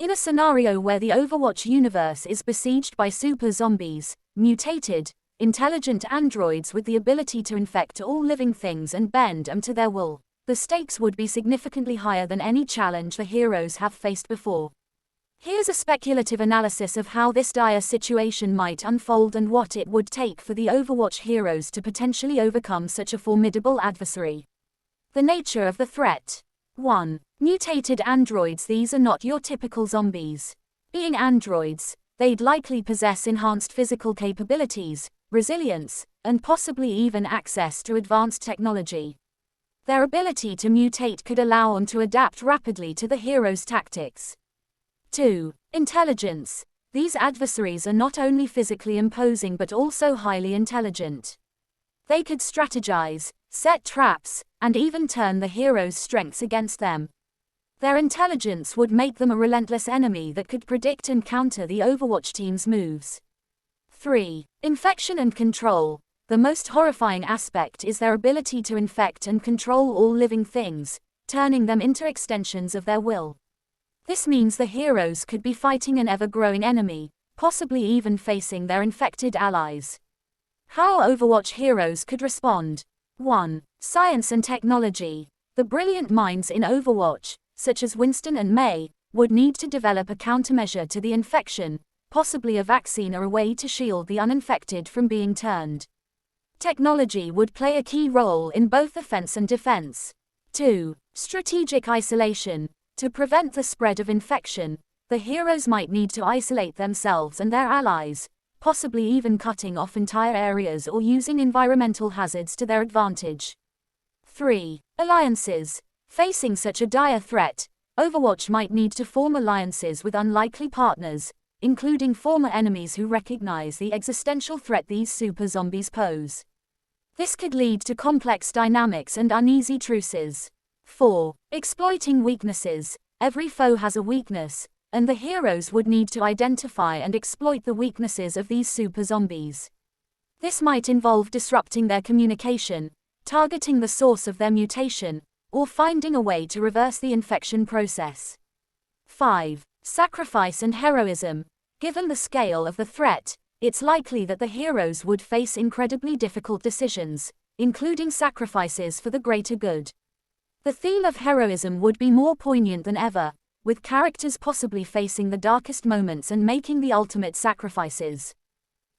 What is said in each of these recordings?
In a scenario where the Overwatch universe is besieged by super zombies, mutated, intelligent androids with the ability to infect all living things and bend them to their will, the stakes would be significantly higher than any challenge the heroes have faced before. Here's a speculative analysis of how this dire situation might unfold and what it would take for the Overwatch heroes to potentially overcome such a formidable adversary. The nature of the threat. 1. Mutated androids. These are not your typical zombies. Being androids, they'd likely possess enhanced physical capabilities, resilience, and possibly even access to advanced technology. Their ability to mutate could allow them to adapt rapidly to the hero's tactics. 2. Intelligence. These adversaries are not only physically imposing but also highly intelligent. They could strategize, set traps, and even turn the hero's strengths against them. Their intelligence would make them a relentless enemy that could predict and counter the Overwatch team's moves. 3. Infection and control. The most horrifying aspect is their ability to infect and control all living things, turning them into extensions of their will. This means the heroes could be fighting an ever-growing enemy, possibly even facing their infected allies. How Overwatch heroes could respond. 1. Science and technology. The brilliant minds in Overwatch, such as Winston and May, would need to develop a countermeasure to the infection, possibly a vaccine or a way to shield the uninfected from being turned. Technology would play a key role in both offense and defense. 2. Strategic isolation. To prevent the spread of infection, the heroes might need to isolate themselves and their allies, possibly even cutting off entire areas or using environmental hazards to their advantage. 3. Alliances. Facing such a dire threat, Overwatch might need to form alliances with unlikely partners, including former enemies who recognize the existential threat these super zombies pose. This could lead to complex dynamics and uneasy truces. 4. Exploiting weaknesses. Every foe has a weakness, and the heroes would need to identify and exploit the weaknesses of these super zombies. This might involve disrupting their communication, targeting the source of their mutation, or finding a way to reverse the infection process. 5. Sacrifice and heroism. Given the scale of the threat, it's likely that the heroes would face incredibly difficult decisions, including sacrifices for the greater good. The theme of heroism would be more poignant than ever, with characters possibly facing the darkest moments and making the ultimate sacrifices.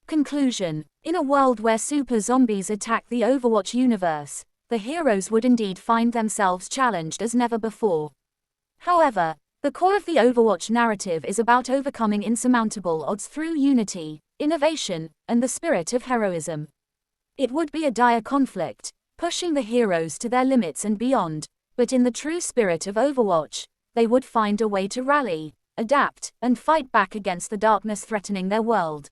Conclusion. In a world where super zombies attack the Overwatch universe, the heroes would indeed find themselves challenged as never before. However, the core of the Overwatch narrative is about overcoming insurmountable odds through unity, innovation, and the spirit of heroism. It would be a dire conflict, pushing the heroes to their limits and beyond, but in the true spirit of Overwatch, they would find a way to rally, adapt, and fight back against the darkness threatening their world.